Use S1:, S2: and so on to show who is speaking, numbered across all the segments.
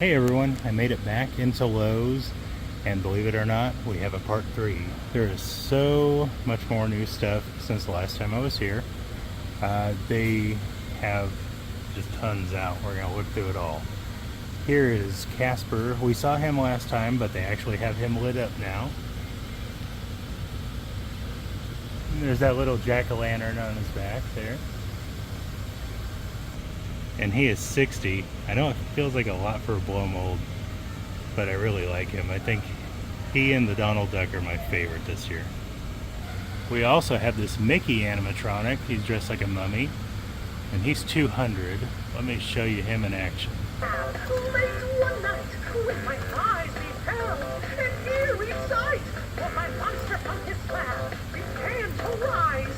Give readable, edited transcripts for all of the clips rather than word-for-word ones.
S1: Hey everyone, I made it back into Lowe's, and believe it or not, we have a part 3. There is so much more new stuff since the last time I was here. They have just tons out. We're going to look through it all. Here is Casper. We saw him last time, but they actually have him lit up now. And there's that little jack-o'-lantern on his back there. And he is 60. I know it feels like a lot for a blow mold, but I really like him. I think he and the Donald Duck are my favorite this year. We also have this Mickey animatronic. He's dressed like a mummy, and he's 200. Let me show you him in action.
S2: Late one night, with my eyes beheld an eerie sight, for my monster from his slab began to rise.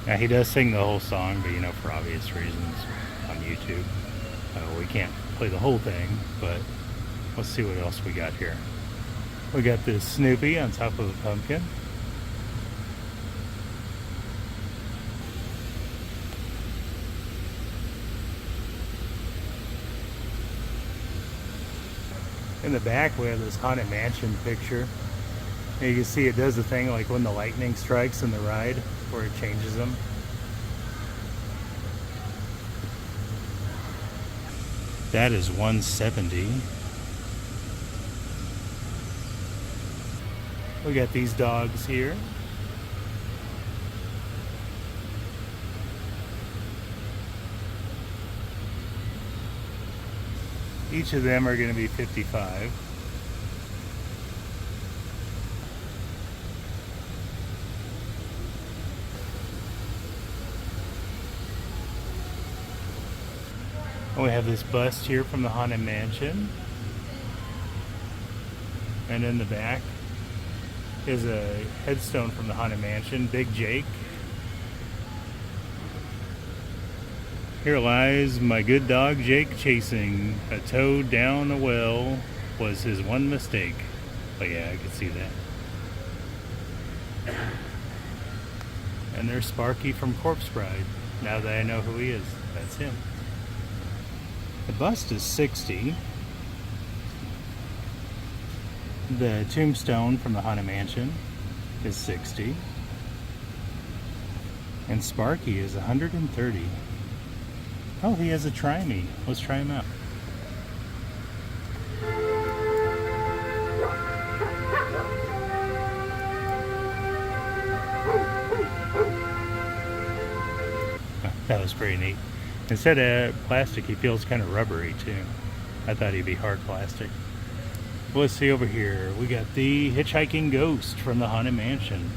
S1: Now he does sing the whole song, but for obvious reasons on YouTube. We can't play the whole thing, but let's see what else we got here. We got this Snoopy on top of a pumpkin. In the back we have this Haunted Mansion picture. And you can see it does the thing like when the lightning strikes in the ride, where it changes them. That is 170. We got these dogs here. Each of them are going to be 55. We have this bust here from the Haunted Mansion. And in the back is a headstone from the Haunted Mansion, Big Jake. Here lies my good dog Jake chasing a toad down a well was his one mistake. But yeah, I could see that. And there's Sparky from Corpse Bride. Now that I know who he is, that's him. The bust is 60. The tombstone from the Haunted Mansion is 60. And Sparky is 130. Oh, he has a try me. Let's try him out. That was pretty neat. Instead of plastic, he feels kind of rubbery too. I thought he'd be hard plastic. Well, let's see over here. We got the Hitch Hiking Ghost from the Haunted Mansion.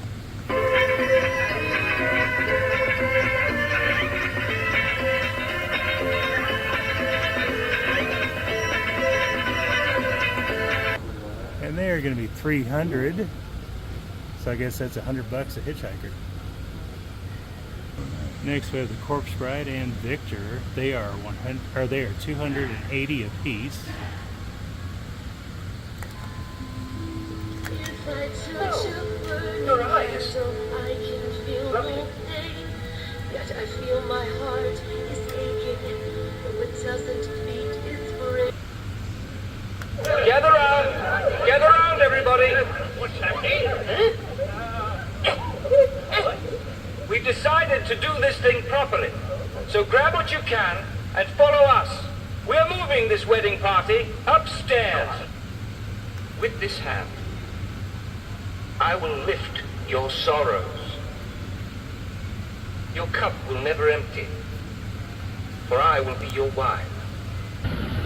S1: And they are going to be 300. So I guess that's $100 a hitchhiker. Next we have the Corpse Bride and Victor. They are 280 apiece.
S2: Your eyes. Lovely. Yet I feel my heart is aching, though it doesn't beat its brain.
S3: Gather round, everybody.
S2: What's happening?
S3: We've decided to do this thing properly. So grab what you can and follow us. We're moving this wedding party upstairs. With this hand, I will lift your sorrows. Your cup will never empty, for I will be your wife.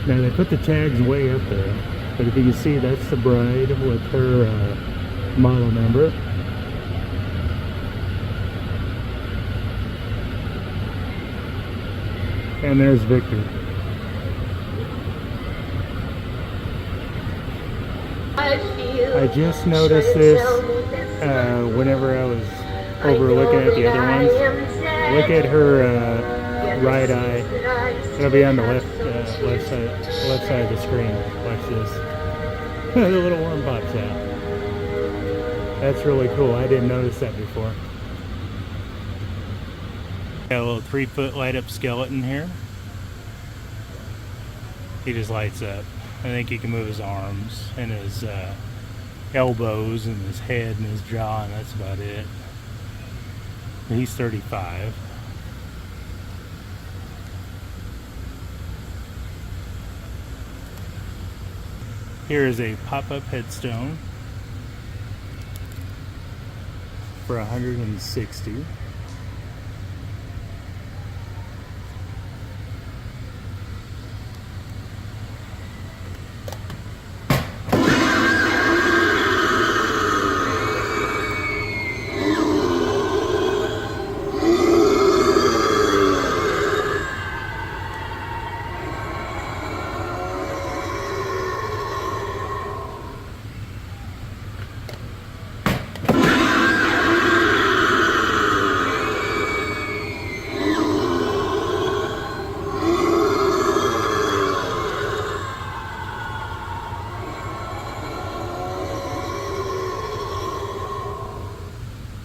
S1: Now they put the tags way up there, but if you can see, that's the bride with her model number. And there's Victor. I just noticed this whenever I was over looking at the other ones. Look at her right eye. It'll be on the left side of the screen. Watch this. The little worm pops out. That's really cool. I didn't notice that before. Got a little 3-foot light up skeleton here. He just lights up. I think he can move his arms and his elbows and his head and his jaw, and that's about it. He's 35. Here is a pop-up headstone for $160.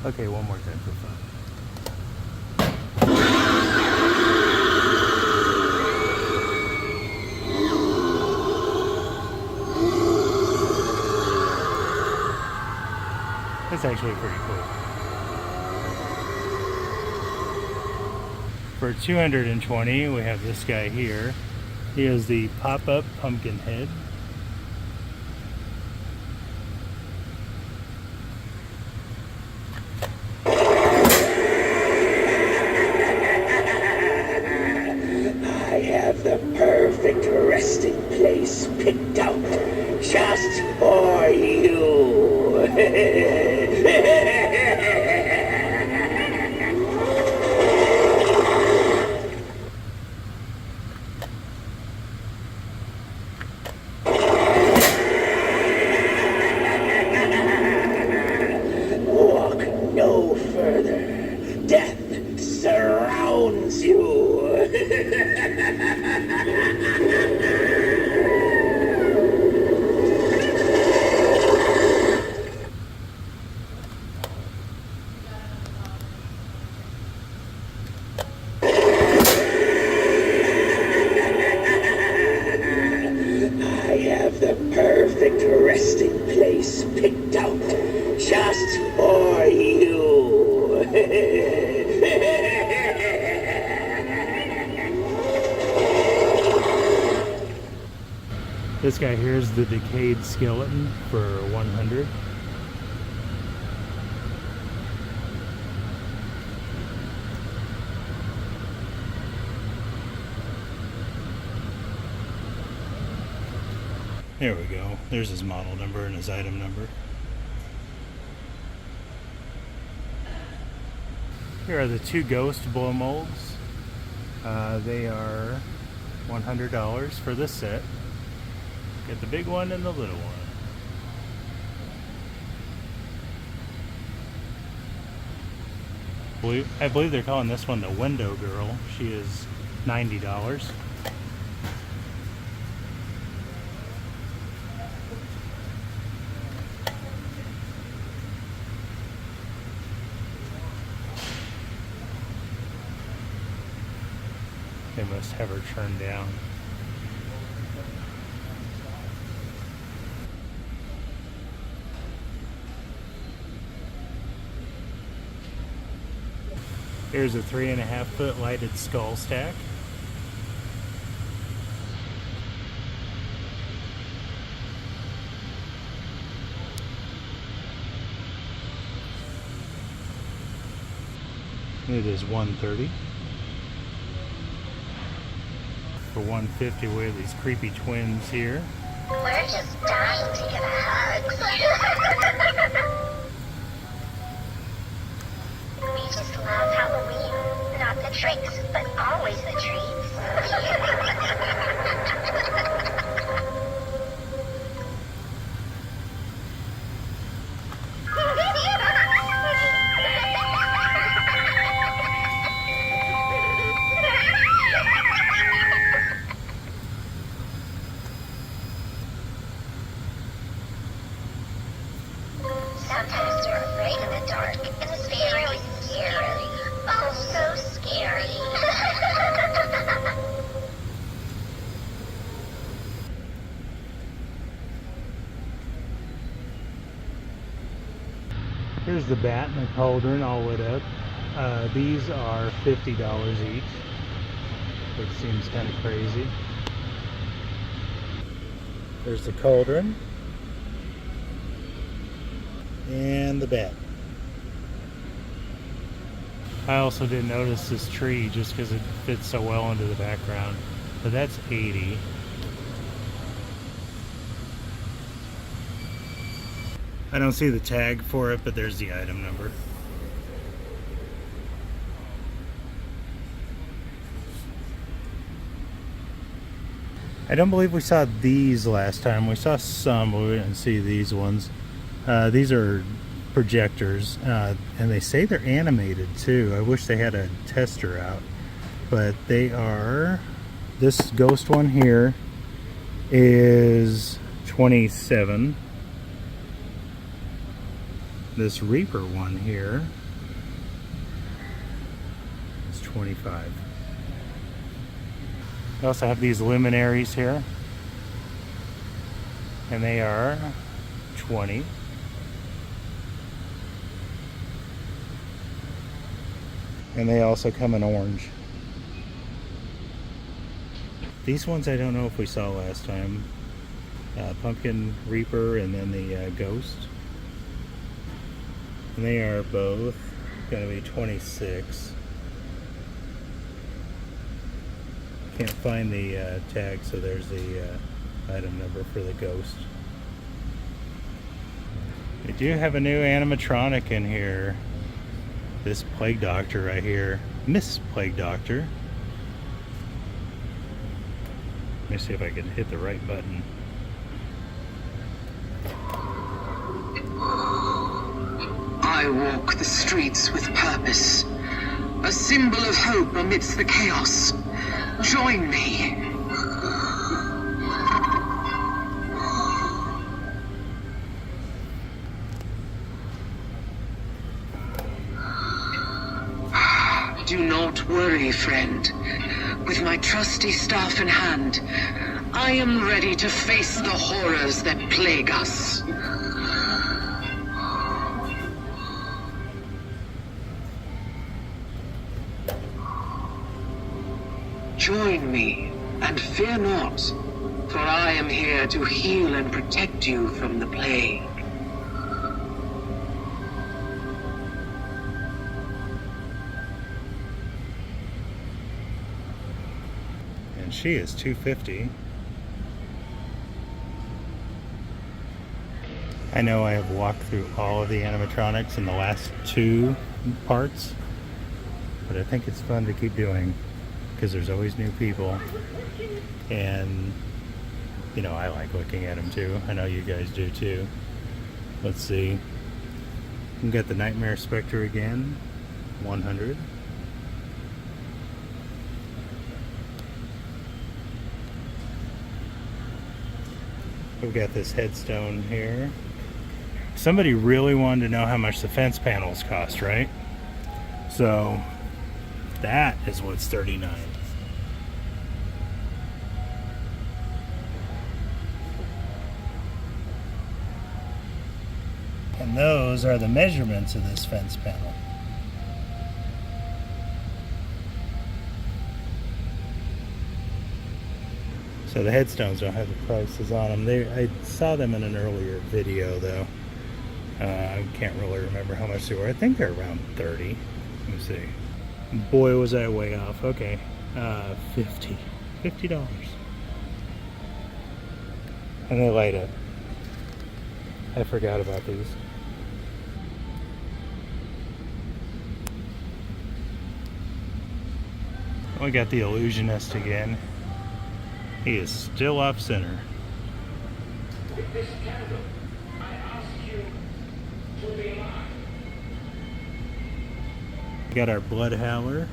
S1: Okay, one more time for fun. That's actually pretty cool. For $220, we have this guy here. He has the pop-up pumpkin head.
S4: The perfect resting place picked out just for you. Walk no further. Death surrounds you. I have the perfect resting place picked out just for you.
S1: This guy here is the decayed skeleton for $100. There we go. There's his model number and his item number. Here are the two ghost blow molds. They are $100 for this set. Get the big one and the little one. I believe they're calling this one the Window Girl. She is $90. They must have her turned down. Here's a 3.5-foot lighted skull stack. It is $130. For $150, we have these creepy twins here.
S5: We're just dying to give hugs. We just love Halloween. Not the tricks, but always the treats. Sometimes we're afraid in the dark, and it's very scary. Oh, so scary.
S1: There's the bat and the cauldron all lit up. These are $50 each, which seems kind of crazy. There's the cauldron and the bat. I also didn't notice this tree just because it fits so well into the background, but that's 80. I don't see the tag for it, but there's the item number. I don't believe we saw these last time. We saw some, but we didn't see these ones. These are projectors, and they say they're animated too. I wish they had a tester out, but they are. This ghost one here is 27. This Reaper one here is 25. We also have these luminaries here, and they are 20. And they also come in orange. These ones I don't know if we saw last time. Pumpkin Reaper and then the Ghost. And they are both going to be 26. Can't find the tag, so there's the item number for the Ghost. We do have a new animatronic in here. This Plague Doctor right here. Miss Plague Doctor. Let me see if I can hit the right button.
S6: I walk the streets with purpose, a symbol of hope amidst the chaos. Join me. Do not worry, friend. With my trusty staff in hand, I am ready to face the horrors that plague us. Join me, and fear not, for I am here to heal and protect you from the plague.
S1: And she is $250. I know I have walked through all of the animatronics in the last 2 parts, but I think it's fun to keep doing, because there's always new people, and you know, I like looking at them too. I know you guys do too. Let's see, we've got the Nightmare Spectre again, 100. We've got this headstone here. Somebody really wanted to know how much the fence panels cost, right? So that is what's $39. And those are the measurements of this fence panel. So the headstones don't have the prices on them. I saw them in an earlier video though. I can't really remember how much they were. I think they're around 30. Let me see. Boy, was I way off. Okay, $50. And they light up. I forgot about these. We got the illusionist again. He is still off center.
S3: With this candle, I ask you to be mine.
S1: We got our bloodhower.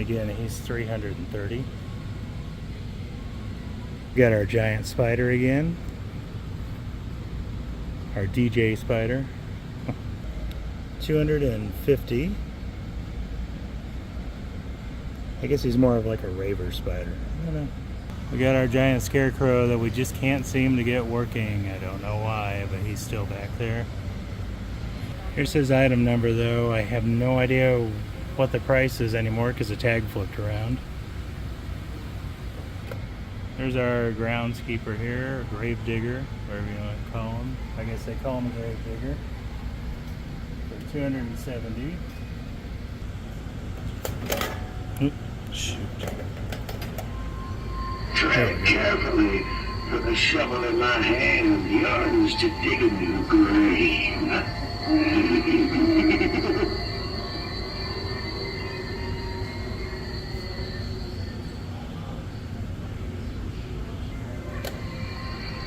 S1: Again, he's 330. We got our giant spider again. Our DJ spider. 250. I guess he's more of like a raver spider. I don't know. We got our giant scarecrow that we just can't seem to get working. I don't know why, but he's still back there. Here's his item number though. I have no idea what the price is anymore because the tag flipped around. There's our groundskeeper here, grave digger, whatever you want to call him. I guess they call him a grave digger. For 270. Oop, shoot.
S4: Tread carefully, for the shovel in my hand yearns to dig a new grave.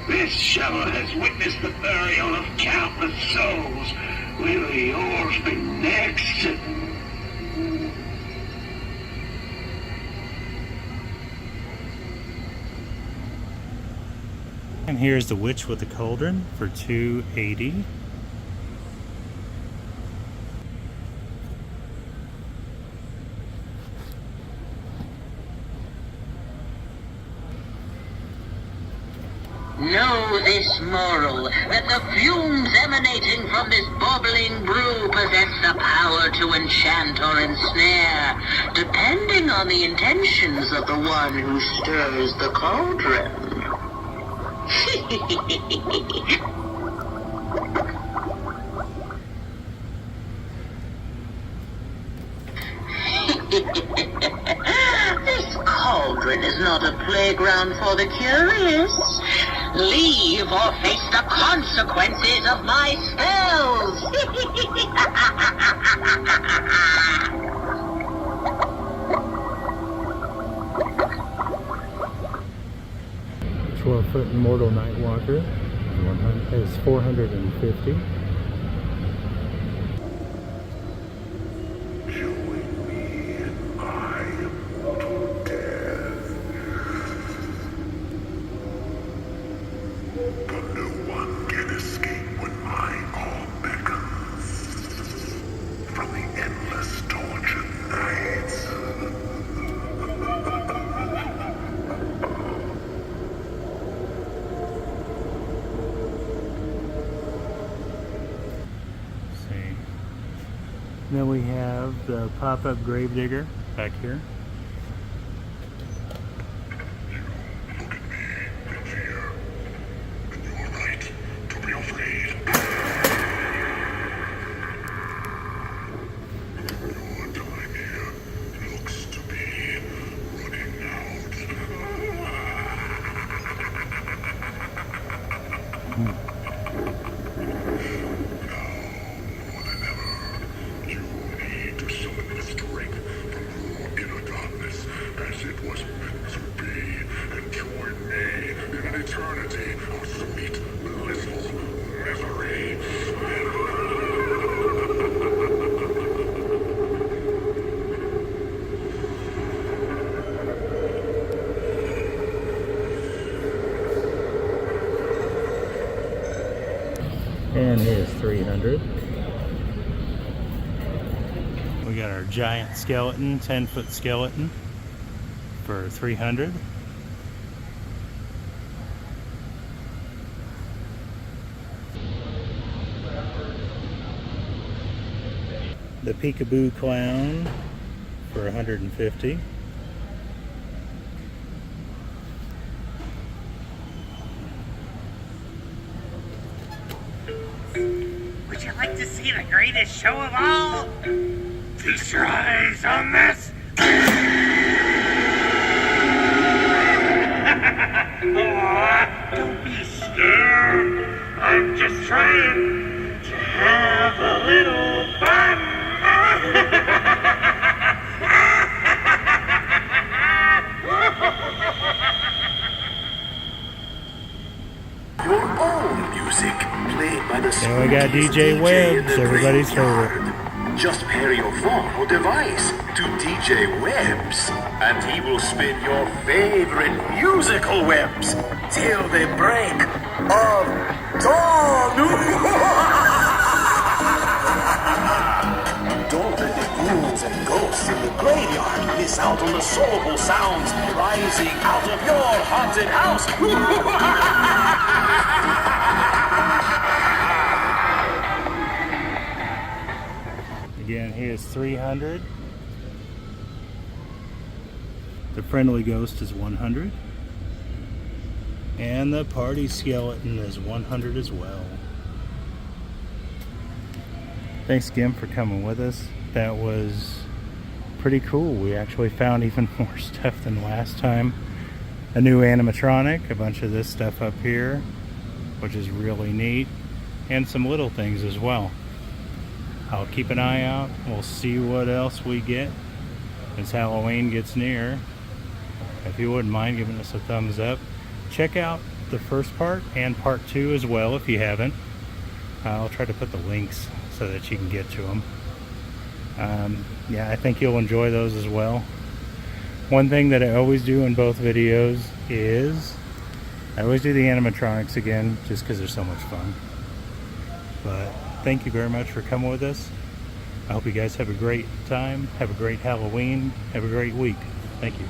S4: This shovel has witnessed the burial of countless souls. Will yours be next?
S1: And here's the witch with the cauldron for 280.
S6: Know this moral, that the fumes emanating from this bubbling brew possess the power to enchant or ensnare, depending on the intentions of the one who stirs the cauldron. This cauldron is not a playground for the curious. Leave or face the consequences of my spells.
S1: 12-foot immortal nightwalker is 450.
S4: Join me in my immortal death. But no one can escape when my call beckons. From the endless tortured nights.
S1: Then we have the pop-up gravedigger back here.
S4: Look at me in fear. And you're right to be afraid. Your time here looks to be running out. It was meant to be, and join me in an eternity of sweet, blissful misery.
S1: And here's 300. We got our giant skeleton, 10-foot skeleton for 300. The peekaboo clown for 150.
S7: Would you like to see the greatest show of all? Feast your eyes on this. Don't be scared. I'm just trying to have a little fun.
S4: Your own music played by the
S1: And we got DJ Webb's, everybody's favorite.
S8: Just pair your phone or device to DJ Webs, and he will spin your favorite musical webs till the break of dawn. Don't let the ghouls and ghosts in the graveyard miss out on the soulful sounds rising out of your haunted house.
S1: Again, he is 300. The friendly ghost is 100. And the party skeleton is 100 as well. Thanks again for coming with us. That was pretty cool. We actually found even more stuff than last time. A new animatronic, a bunch of this stuff up here, which is really neat, and some little things as well. I'll keep an eye out. We'll see what else we get as Halloween gets near. If you wouldn't mind giving us a thumbs up. Check out the first part and part 2 as well if you haven't. I'll try to put the links so that you can get to them. Yeah, I think you'll enjoy those as well. One thing that I always do in both videos is I always do the animatronics again just because they're so much fun. But thank you very much for coming with us. I hope you guys have a great time, have a great Halloween, have a great week. Thank you.